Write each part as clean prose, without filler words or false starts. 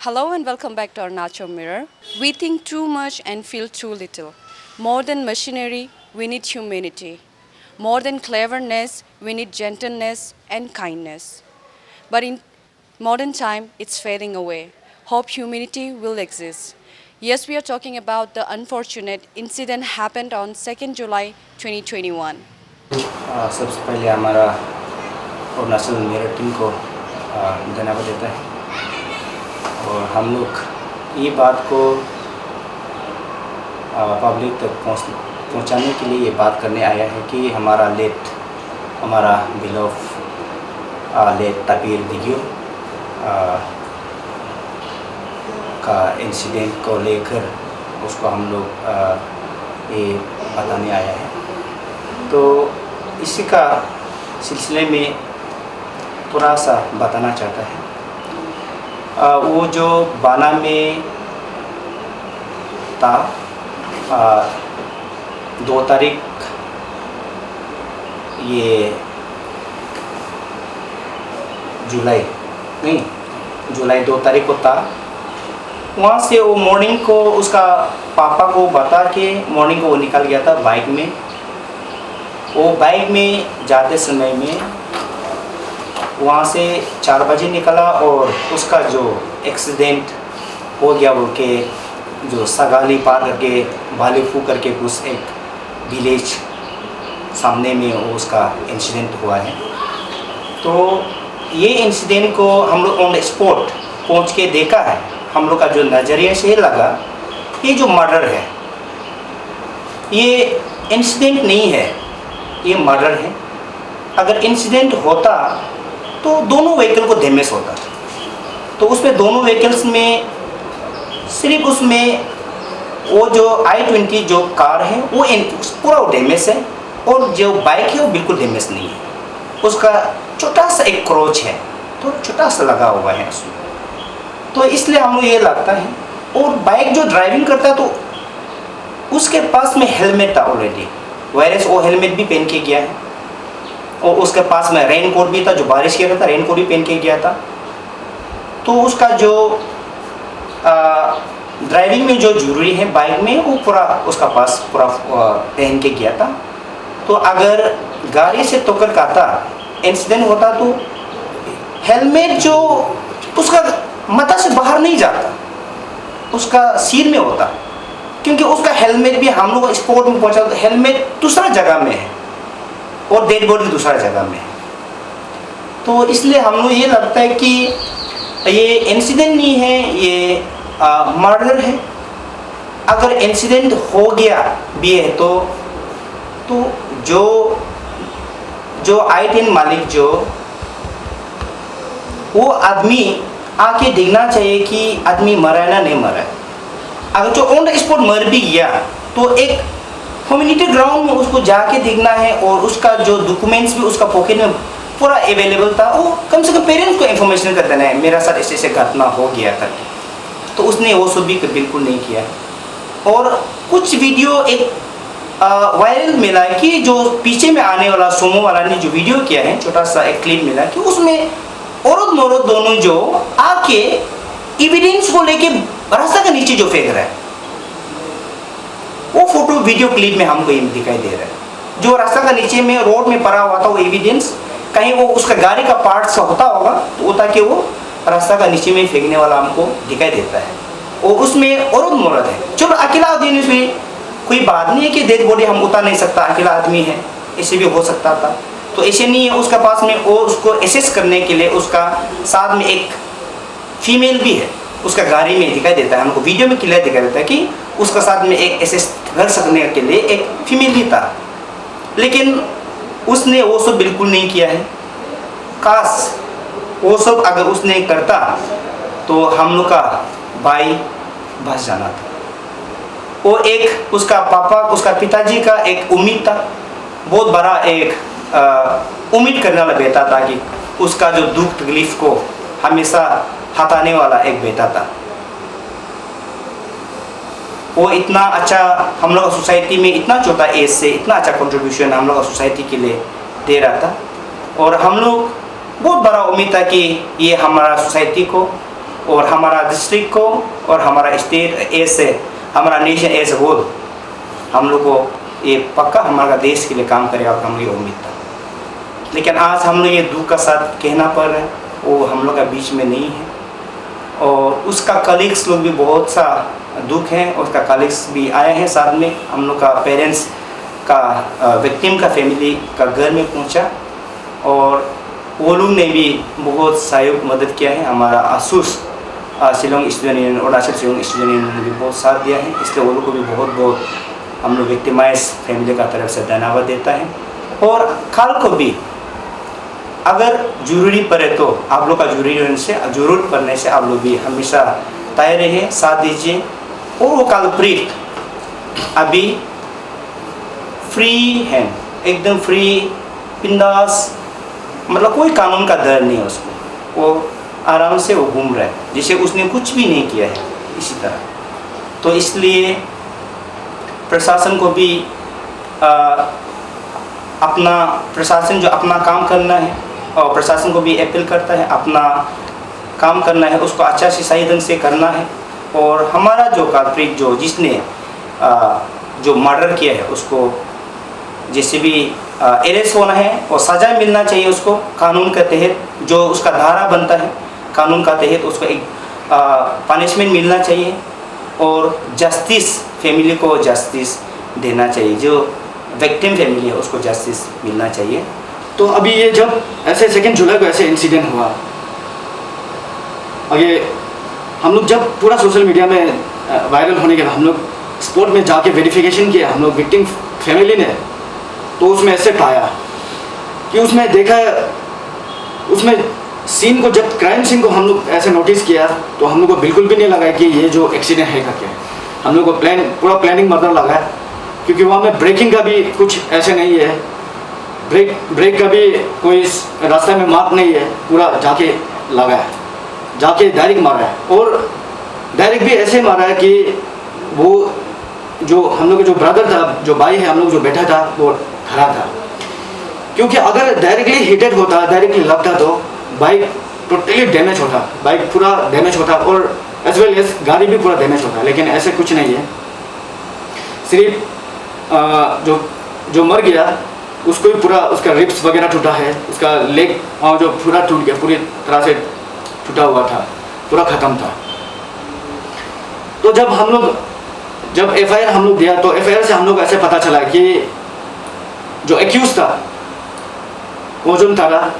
Hello and welcome back to our Nacho Mirror. We think too much and feel too little. More than machinery, we need humanity. More than cleverness, we need gentleness and kindness. But in modern time, it's fading away. Hope humanity will exist. Yes, we are talking about the unfortunate incident happened on 2nd July 2021. सबसे पहले हमारा Arunachal Meerut team को धन्यवाद देता है और हम लोग ये बात को पब्लिक तक पहुंचाने के लिए ये बात करने आया है कि हमारा बिलोव लेट तपीर दिगियो का इंसिडेंट को लेकर उसको हम लोग ये बताने आया है। तो इसी का सिलसिले में थोड़ा सा बताना चाहता है। वो जो बाना में था 2 तारीख ये जुलाई 2 तारीख को था। वहाँ से वो मॉर्निंग को उसका पापा को बता के मॉर्निंग को वो निकल गया था बाइक में। वो बाइक में जाते समय में वहाँ से 4 बजे निकला और उसका जो एक्सीडेंट हो गया बोल के जो सगाली पार करके बालीफू करके उस एक विलेज सामने में वो उसका इंसिडेंट हुआ है। तो ये इंसिडेंट को हम लोग ऑन स्पॉट पहुँच के देखा है। हम लोग का जो नज़रिए से लगा ये जो मर्डर है ये इंसिडेंट नहीं है, ये मर्डर है। अगर इंसिडेंट होता तो दोनों व्हीकल को डैमेज होता। तो उसमें दोनों व्हीकल्स में सिर्फ उसमें वो जो I-20 जो कार है वो पूरा डैमेज है और जो बाइक है वो बिल्कुल डैमेज नहीं है। उसका छोटा सा एक क्रॉच है तो छोटा सा लगा हुआ है उसमें। तो इसलिए हम लोग ये लगता है। और बाइक जो ड्राइविंग करता है तो उसके पास में हेलमेट था ऑलरेडी, वायरस वो हेलमेट भी पहन के गया है और उसके पास में रेन कोट भी था, जो बारिश के रहा था रेन कोट भी पहन के गया था। तो उसका जो ड्राइविंग में जो जरूरी है बाइक में वो पूरा उसका पास पूरा पहन के गया था। तो अगर गाड़ी से टक्कर खाता इंसिडेंट होता तो हेलमेट जो उसका माथा से बाहर नहीं जाता, उसका सिर में होता। क्योंकि उसका हेलमेट भी हम लोग स्पॉट में पहुंचा तो हेलमेट दूसरा जगह में है और डेड बॉडी दूसरा जगह में है। तो इसलिए हम लोग ये लगता है कि ये इंसिडेंट नहीं है, ये मर्डर है। अगर इंसिडेंट हो गया भी है तो जो I-10 मालिक जो वो आदमी आके देखना चाहिए कि आदमी मरा है ना नहीं मरा है। अगर जो ऑन द स्पॉट मर भी गया तो एक कम्युनिटी ग्राउंड में उसको जाके देखना है और उसका जो डॉक्यूमेंट्स भी उसका पॉकेट में पूरा अवेलेबल था। वो कम से कम पेरेंट्स को इन्फॉर्मेशन कर देना है मेरा साथ ऐसे ऐसे घटना हो गया था। तो उसने वो सब भी बिल्कुल नहीं किया। और कुछ वीडियो एक वायरल मिला है कि जो पीछे में आने वाला सोमो वाला ने जो वीडियो किया है, छोटा सा एक क्लिप मिला कि उसमें औरत मौरत दोनों जो आके एविडेंस को लेके रास्ता के नीचे जो फेंक रहा है, वो फोटो वीडियो क्लिप में हमको दिखाई दे रहा है। जो रास्ता का नीचे में रोड में पड़ा हुआ था वो एविडेंस कहीं वो उसका गाड़ी का पार्ट सा होता होगा तो वो ताकि वो रास्ता का नीचे में फेंकने वाला हमको दिखाई देता है। और उसमें औरत मौरत है। चलो अकेला आदमी में कोई बात नहीं है कि डेड बॉडी हम उतार नहीं सकता, अकेला आदमी है, ऐसे भी हो सकता था। तो ऐसे नहीं है, उसका पास में वो उसको एसेस करने के लिए उसका साथ में एक फीमेल भी है, उसका गाड़ी में दिखाई देता है। हमको वीडियो में क्लियर दिखाई देता है कि उसका साथ में एक एसेस कर सकने के लिए एक फीमेल भी था। लेकिन उसने वो सब बिल्कुल नहीं किया है। काश वो सब अगर उसने करता तो हम लोग का भाई बच जाना था। वो एक उसका पापा उसका पिताजी का एक उम्मीद था, बहुत बड़ा एक उम्मीद करने वाला बेटा था कि उसका जो दुख तकलीफ को हमेशा हटाने वाला एक बेटा था। वो इतना अच्छा हम लोग सोसाइटी में इतना छोटा एज से इतना अच्छा कंट्रीब्यूशन हम लोग सोसाइटी के लिए दे रहा था। और हम लोग बहुत बड़ा उम्मीद था कि ये हमारा सोसाइटी को और हमारा डिस्ट्रिक्ट को और हमारा स्टेट ऐसे हमारा नेशन एज ए होल हम लोग को ये पक्का हमारा देश के लिए काम करेगा और हम ये उम्मीद था। लेकिन आज हम लोग ये दुख का साथ कहना पड़ रहा है, वो हम लोग का बीच में नहीं है। और उसका कलीग्स लोग भी बहुत सा दुख है, उसका कलीग्स भी आए हैं साथ में। हम लोग का पेरेंट्स का विक्टिम का फैमिली का घर में पहुंचा और वो लोग ने भी बहुत सहयोग मदद किया है। हमारा Asus Shillong student union, Arunachal Shillong student union ने भी बहुत साथ दिया है, इसलिए वो लोग को भी बहुत बहुत हम लोग विक्टिमाइज फैमिली का तरफ से धन्यवाद देता है। और कल को भी अगर जरूरी पड़े तो आप लोग का जरूरत पड़ने से आप लोग भी हमेशा तैयार रहिए, साथ दीजिए। और वो कल्प्रिट अभी फ्री है, एकदम फ्री, बिंदास, मतलब कोई कानून का डर नहीं है उसको, वो आराम से वो घूम रहा है जिसे उसने कुछ भी नहीं किया है इसी तरह। तो इसलिए प्रशासन को भी अपना प्रशासन जो अपना काम करना है और प्रशासन को भी अपील करता है अपना काम करना है, उसको अच्छा से सही ढंग से करना है। और हमारा जो कल्प्रिट जो जिसने जो मर्डर किया है उसको जैसे भी अरेस्ट होना है और सज़ा मिलना चाहिए उसको कानून के तहत, जो उसका धारा बनता है कानून का तहत उसको एक पनिशमेंट मिलना चाहिए। और जस्टिस फैमिली को जस्टिस देना चाहिए, जो विक्टिम फैमिली है उसको जस्टिस मिलना चाहिए। तो अभी ये जब ऐसे 2 जुलाई को ऐसे इंसिडेंट हुआ, आगे हम लोग जब पूरा सोशल मीडिया में वायरल होने के बाद हम लोग स्पॉट में जाके वेरिफिकेशन किया हम लोग विक्टिम फैमिली ने, तो उसमें ऐसे पाया कि उसमें देखा, उसमें सीन को जब क्राइम सीन को हम लोग ऐसे नोटिस किया तो हम लोग को बिल्कुल भी नहीं लगा कि ये जो एक्सीडेंट है करके। हम लोग को पूरा प्लानिंग मर्डर लगा है, क्योंकि वहाँ में ब्रेकिंग का भी कुछ ऐसे नहीं है, ब्रेक का भी कोई रास्ते में मार्क नहीं है, पूरा जाके लगा है, जाके डायरेक्ट मारा है। और डायरेक्ट भी ऐसे मारा है कि वो जो हम लोग का जो ब्रदर था, जो भाई है हम लोग जो बैठा था वो खड़ा था, क्योंकि अगर डायरेक्टली हिटेड होता, डायरेक्टली लगता तो बाइक टोटली डैमेज होता, बाइक पूरा डैमेज होता और एज वेल एज गाड़ी भी पूरा डैमेज होता। लेकिन ऐसे कुछ नहीं है, सिर्फ जो मर गया उसको भी पूरा उसका रिब्स वगैरह टूटा है, उसका लेग जो पूरा टूट गया, पूरी तरह से टूटा हुआ था, पूरा ख़त्म था। तो जब एफआईआर हम लोग दिया तो एफआईआर से हम लोग ऐसे पता चला कि जो एक्यूज था ओजन तारा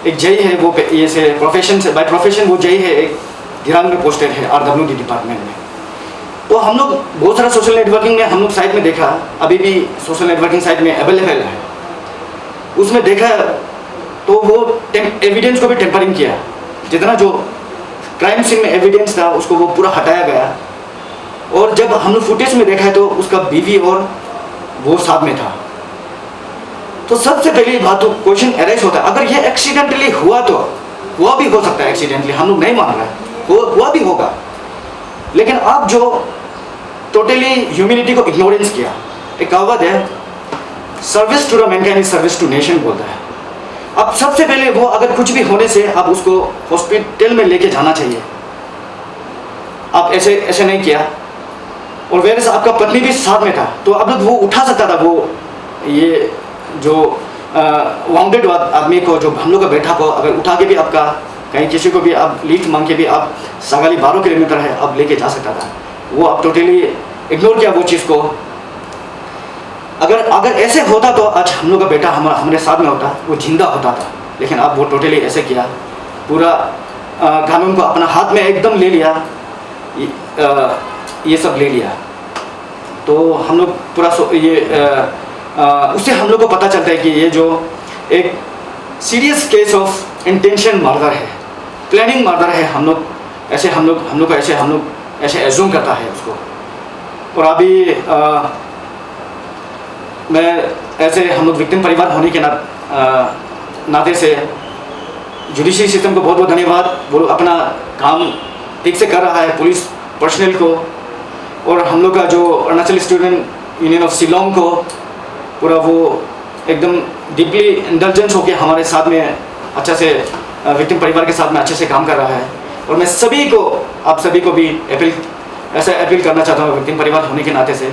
एक जय है, वो ये से प्रोफेशन से बाय प्रोफेशन वो जय है, एक गिरांग में पोस्टेड है RWD डिपार्टमेंट में। तो हम लोग बहुत सारा सोशल नेटवर्किंग में हम लोग साइट में देखा, अभी भी सोशल नेटवर्किंग साइट में अवेलेबल है, उसमें देखा तो वो एविडेंस को भी टेम्परिंग किया, जितना जो क्राइम सीन में एविडेंस था उसको वो पूरा हटाया गया। और जब हम लोग फुटेज में देखा है तो उसका बीवी और वो साथ में था। तो सबसे पहली बात तो क्वेश्चन अराइज होता है, अगर ये एक्सीडेंटली हुआ तो हुआ भी हो सकता है, एक्सीडेंटली हम लोग नहीं मान रहे, हुआ भी होगा, लेकिन आप जो टोटली ह्यूमैनिटी को इग्नोरेंस किया। एक कहावत है, service to the mankind is service to nation बोलता है। अब सबसे पहले वो अगर कुछ भी होने से आप उसको हॉस्पिटल में लेके जाना चाहिए, आप ऐसे नहीं किया। और वेरस आपका पत्नी भी साथ में था, तो अब वो उठा सकता था, वो ये जो वाउंडेड आदमी को, जो हम लोग का बैठा को अगर उठा के भी आपका कहीं किसी को भी आप लीड मांग के भी आप सगाली 12 किलोमीटर है आप लेके जा सकता था, वो आप टोटली इग्नोर किया वो चीज़ को। अगर ऐसे होता तो आज हम लोग का बेटा हमारे साथ में होता, वो जिंदा होता था, लेकिन आप वो टोटली ऐसे किया, पूरा कानून को अपना हाथ में एकदम ले लिया, ये सब ले लिया। तो हम लोग पूरा उससे हम लोग को पता चलता है कि ये जो एक serious case of intention murder है, प्लानिंग मर्डर है। हम लोग ऐसे एज्यूम करता है उसको। और अभी मैं ऐसे हम लोग विक्टिम परिवार होने के नाते से जुडिशरी सिस्टम को बहुत बहुत धन्यवाद, वो अपना काम ठीक से कर रहा है, पुलिस पर्सनल को, और हम लोग का जो Arunachal student union of Shillong को पूरा वो एकदम डीपली इंटेलिजेंस होकर हमारे साथ में अच्छा से विक्टिम परिवार के साथ में अच्छे से काम कर रहा है। और मैं सभी को, आप सभी को भी अपील करना चाहता हूँ विक्टिम परिवार होने के नाते से,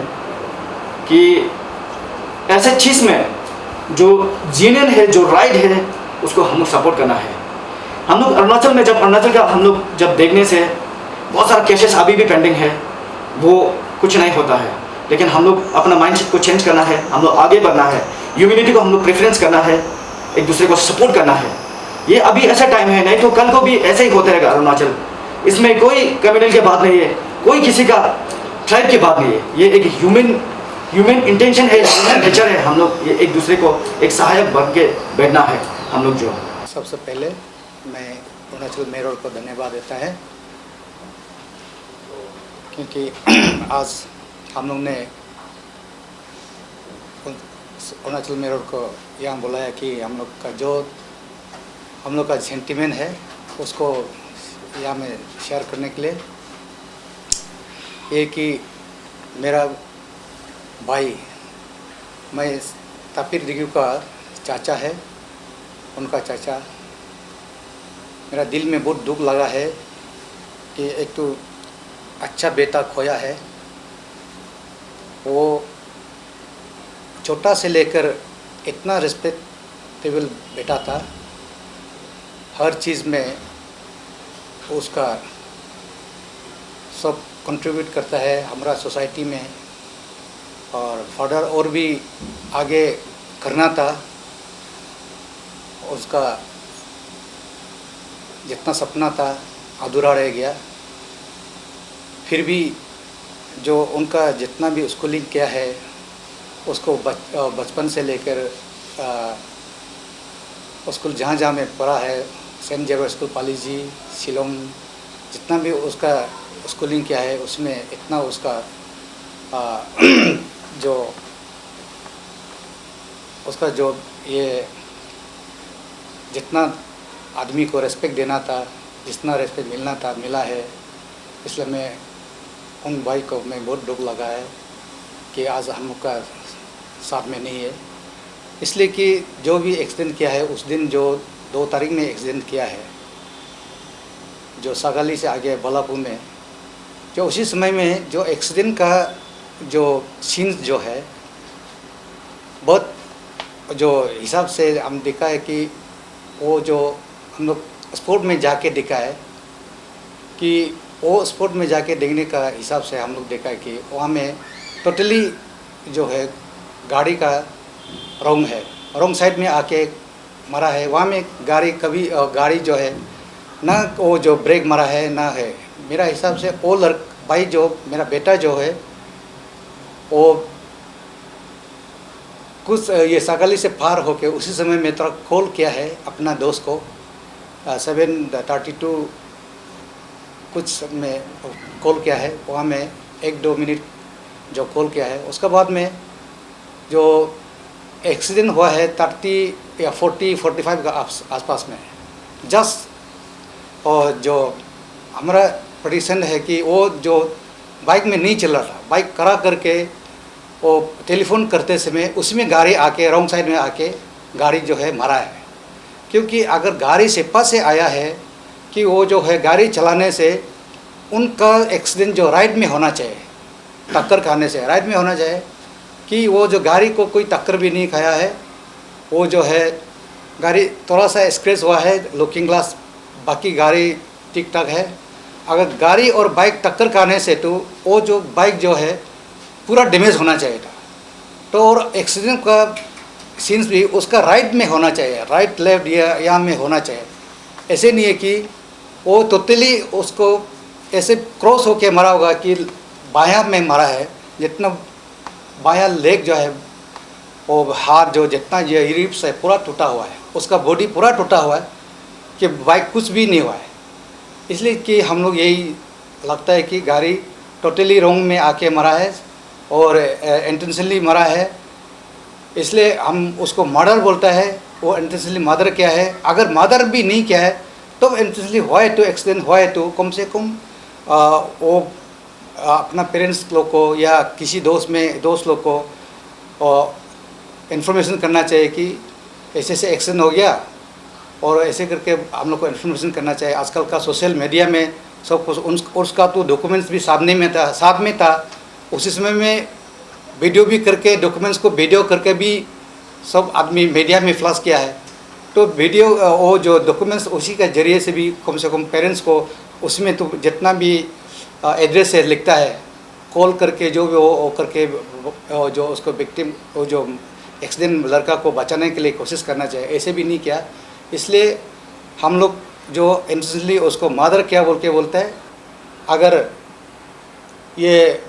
कि ऐसे चीज़ में जो जेन्युइन है, जो राइट है, उसको हम लोग सपोर्ट करना है। हम लोग अरुणाचल में अरुणाचल का हम लोग जब देखने से बहुत सारा केसेस अभी भी पेंडिंग है, वो कुछ नहीं होता है, लेकिन हम लोग अपना माइंडसेट को चेंज करना है, हम लोग आगे बढ़ना है, ह्यूमैनिटी को हम लोग प्रेफरेंस करना है, एक दूसरे को सपोर्ट करना है। ये अभी ऐसा टाइम है, नहीं तो कल को भी ऐसे ही होता रहेगा अरुणाचल। इसमें कोई कम्युनल की बात नहीं है, कोई किसी का ट्राइब की बात नहीं है, ये एक ह्यूमन इंटेंशन है, ह्यूमन नेचर है। हम लोग ये एक दूसरे को एक सहायक बन के बैठना है हम लोग जो। सबसे पहले मैं अरुणाचल मेयर को धन्यवाद देता है, क्योंकि आज हम लोग ने अरुणाचल मेयर को यहाँ बुलाया कि हम लोग का सेंटिमेंट है उसको यहाँ में शेयर करने के लिए। ये कि मेरा भाई, मैं तापिर दिग्यू का चाचा है, उनका चाचा, मेरा दिल में बहुत दुख लगा है कि एक तो अच्छा बेटा खोया है। वो छोटा से लेकर इतना रिस्पेक्टेबल बेटा था, हर चीज़ में उसका सब कंट्रीब्यूट करता है हमारा सोसाइटी में, और फर्दर और भी आगे करना था। उसका जितना सपना था अधूरा रह गया, फिर भी जो उनका जितना भी स्कूलिंग किया है उसको बचपन से लेकर स्कूल जहाँ मैं पढ़ा है, सेंट जेवियर स्कूल पालीजी, शिलोंग, जितना भी उसका स्कूलिंग किया है उसमें इतना उसका जो ये जितना आदमी को रेस्पेक्ट देना था, जितना रेस्पेक्ट मिलना था मिला है। इसलिए मैं उन भाई को मैं बहुत दुख लगा है कि आज हम लोग का साथ में नहीं है। इसलिए कि जो भी एक्सीडेंट किया है उस दिन, जो 2 तारीख में एक्सीडेंट किया है, जो सागाली से आगे बलापुर में, जो उसी समय में जो एक्सीडेंट का जो सीन जो है, बहुत जो हिसाब से हम देखा है कि वो जो हम लोग स्पोर्ट में जाके देखा है कि वो स्पोर्ट में जाके देखने का हिसाब से हम लोग देखा है कि वहाँ में टोटली जो है गाड़ी का रॉन्ग साइड में आके मरा है। वहाँ में गाड़ी जो है ना, वो जो ब्रेक मारा है ना है। मेरा हिसाब से वो भाई जो मेरा बेटा जो है वो कुछ ये सागाली से पार होके उसी समय में थोड़ा कॉल किया है अपना दोस्त को, 7:32 कुछ में कॉल किया है। वहाँ में 1-2 मिनट जो कॉल किया है, उसके बाद में जो एक्सीडेंट हुआ है 30 या 40-45 का आसपास में जस्ट। और जो हमारा प्रेडिक्शन है कि वो जो बाइक में नहीं चल रहा था, बाइक करा करके वो टेलीफोन करते समय उसमें गाड़ी आके रॉन्ग साइड में आके गाड़ी जो है मारा है। क्योंकि अगर गाड़ी से पास से आया है कि वो जो है गाड़ी चलाने से उनका एक्सीडेंट जो राइट में होना चाहिए, टक्कर खाने से राइट में होना चाहिए, कि वो जो गाड़ी को कोई टक्कर भी नहीं खाया है। वो जो है गाड़ी थोड़ा सा स्क्रैच हुआ है, लुकिंग ग्लास, बाकी गाड़ी ठीक ठाक है। अगर गाड़ी और बाइक टक्कर खाने से तो वो जो बाइक जो है पूरा डैमेज होना चाहिए था। तो और एक्सीडेंट का सीन्स भी उसका राइट में होना चाहिए, राइट लेफ्ट या यहाँ में होना चाहिए। ऐसे नहीं है कि वो टोटली उसको ऐसे क्रॉस होके मरा होगा कि बायां में मरा है। जितना बायां लेग जो है वो हाथ जो जितना ये रिब्स है पूरा टूटा हुआ है, उसका बॉडी पूरा टूटा हुआ है कि बाइक कुछ भी नहीं हुआ है। इसलिए कि हम लोग यही लगता है कि गाड़ी टोटली रॉन्ग में आके मरा है और इंटेंशनली मरा है। इसलिए हम उसको मर्डर बोलता है। वो इंटेंशनली मर्डर किया है। अगर मर्डर भी नहीं किया है तो इंटेंशनली हुआ है तो एक्सीडेंट हुआ है तो कम से कम वो अपना पेरेंट्स लोग को या किसी दोस्त लोग को इन्फॉर्मेशन करना चाहिए कि ऐसे एक्सीडेंट हो गया और ऐसे करके हम लोग को इन्फॉर्मेशन करना चाहिए। आजकल का सोशल मीडिया में सब कुछ उसका तो डॉक्यूमेंट्स भी साथ में था। उसी समय में वीडियो भी करके डॉक्यूमेंट्स को वीडियो करके भी सब आदमी मीडिया में फ्लैश किया है। तो वीडियो वो जो डॉक्यूमेंट्स उसी के ज़रिए से भी कम से कम पेरेंट्स को उसमें तो जितना भी एड्रेस है लिखता है, कॉल करके जो भी वो करके जो उसको विक्टिम वो जो एक्सीडेंट लड़का को बचाने के लिए कोशिश करना चाहिए। ऐसे भी नहीं किया, इसलिए हम लोग जो इंसिडेंटली उसको मर्डर क्या बोल के बोलते हैं। अगर ये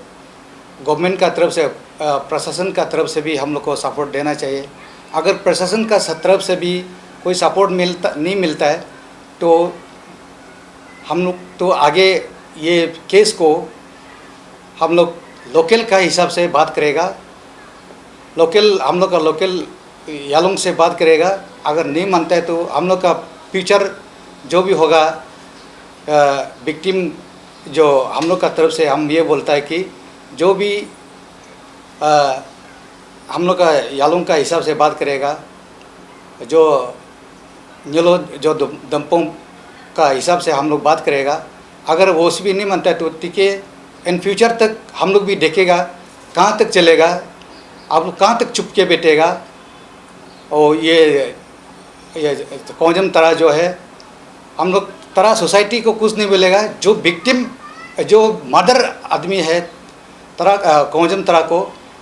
गवर्नमेंट का तरफ से प्रशासन का तरफ से भी हम लोग को सपोर्ट देना चाहिए। अगर प्रशासन का तरफ से भी कोई सपोर्ट नहीं मिलता है तो हम लोग तो आगे ये केस को हम लोग लोकल का हिसाब से बात करेगा। हम लोग का लोकल यालोंग से बात करेगा। अगर नहीं मानता है तो हम लोग का फ्यूचर जो भी होगा विक्टिम जो हम लोग का तरफ से हम ये बोलता है कि जो भी हम लोग का यालोंग का हिसाब से बात करेगा, जो न्यलो जो दम्पों का हिसाब से हम लोग बात करेगा। अगर वो भी नहीं मानता है तो टिके इन फ्यूचर तक हम लोग भी देखेगा कहाँ तक चलेगा, आप लोग कहाँ तक चुप के बैठेगा। और ये कौजम तरह जो है हम लोग तरह सोसाइटी को कुछ नहीं मिलेगा। जो विक्टिम जो मर्डर आदमी है तरह कौजम तरह को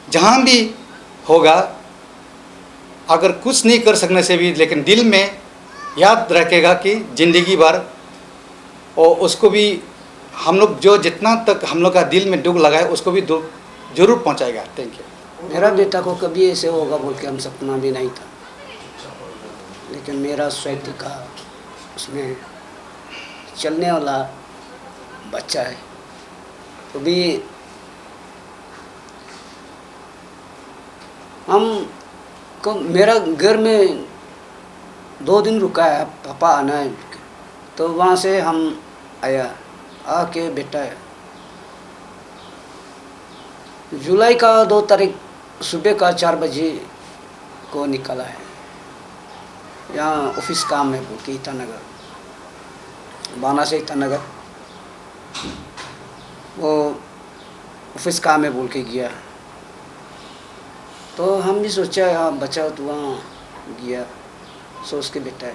जहाँ भी होगा, अगर कुछ नहीं कर सकने से भी लेकिन दिल में याद रखेगा कि ज़िंदगी भर, और उसको भी हम लोग जो जितना तक हम लोग का दिल में दुख लगा है उसको भी दुख जरूर पहुंचाएगा। Thank you. मेरा बेटा को कभी ऐसे होगा बोल के हम सपना भी नहीं था, लेकिन मेरा सोसाइटी का उसमें चलने वाला बच्चा है। तो भी हम को मेरा घर में 2 दिन रुका है, पापा आना है। तो वहाँ से हम आया, आके बेटा जुलाई का 2 तारीख सुबह का 4 बजे को निकला है। यहाँ ऑफिस काम है बोल के ईटानगर, बाना से ईटानगर वो ऑफिस काम है बोल के गया। तो हम भी सोचा यहाँ बचा तो वहाँ गया, सोच के बेटा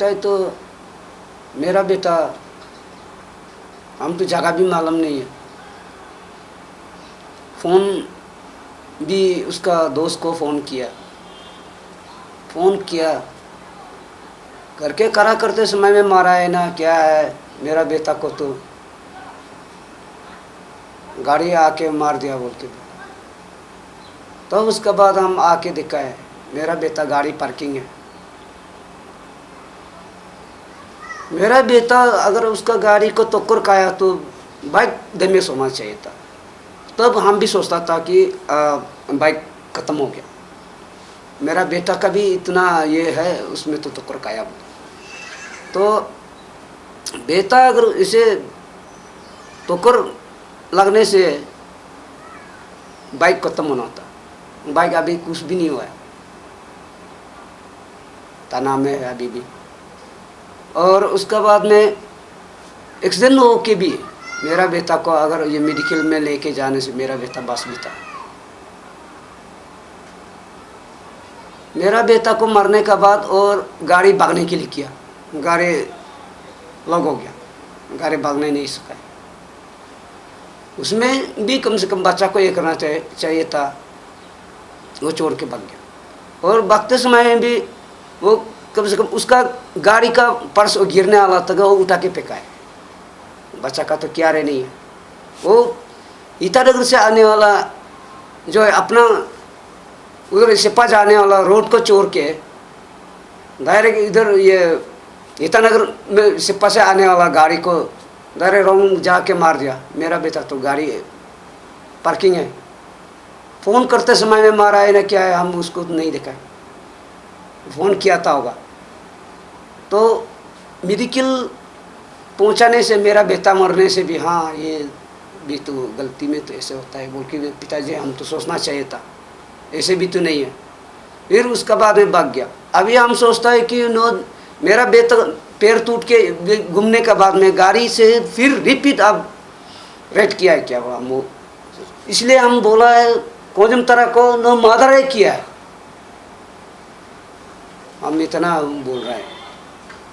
है तो मेरा बेटा, हम तो जगह भी मालूम नहीं है। फ़ोन भी उसका दोस्त को फ़ोन किया करके करा करते समय में मारा है ना क्या है। मेरा बेटा को तो गाड़ी आके मार दिया बोल के। तो उसके बाद हम आके देखा है मेरा बेटा गाड़ी पार्किंग है। मेरा बेटा अगर उसका गाड़ी को टक्कर खाया तो बाइक डैमेज होना चाहिए था। तब हम भी सोचता था कि बाइक ख़त्म हो गया। मेरा बेटा का भी इतना ये है उसमें तो टक्कर खाया। तो बेटा अगर इसे टक्कर लगने से बाइक ख़त्म होना था, बाइक अभी कुछ भी नहीं हुआ है, तना में है अभी भी। और उसके बाद में एक्सीडेंट हो के भी मेरा बेटा को अगर ये मेडिकल में लेके जाने से मेरा बेटा बच भी था। मेरा बेटा को मरने का बाद और गाड़ी भागने के लिए किया, गाड़ी लॉक हो गया, गाड़ी भागने नहीं सका। उसमें भी कम से कम बच्चा को ये करना चाहिए था, वो छोड़ के भाग गया। और भागते समय में भी वो कम से कम उसका गाड़ी का पर्स गिरने वाला था, वो उठा के फेंका है। बच्चा का तो क्या रहे नहीं है। वो ईटानगर से आने वाला जो है अपना उधर सिपा जाने वाला रोड को छोड़ के डायरेक्ट इधर ये ईटानगर में सिपा से आने वाला गाड़ी को डायरेक्ट रॉन्ग जाके मार दिया। मेरा बेटा तो गाड़ी पार्किंग है, फ़ोन करते समय में मारा है ना क्या है हम उसको नहीं देखा है। फ़ोन किया था होगा तो मेडिकल पहुंचाने से मेरा बेटा मरने से भी हाँ ये भी तो गलती में तो ऐसे होता है बोल के पिताजी हम तो सोचना चाहिए था, ऐसे भी तो नहीं है। फिर उसका बाद में भाग गया। अभी हम सोचता है कि नो मेरा पैर टूट के घूमने के बाद में गाड़ी से फिर रिपीट अब रेड किया है क्या हुआ वो, इसलिए हम बोला है कोजम तरह को नो मादर है किया है, हम इतना बोल रहे हैं।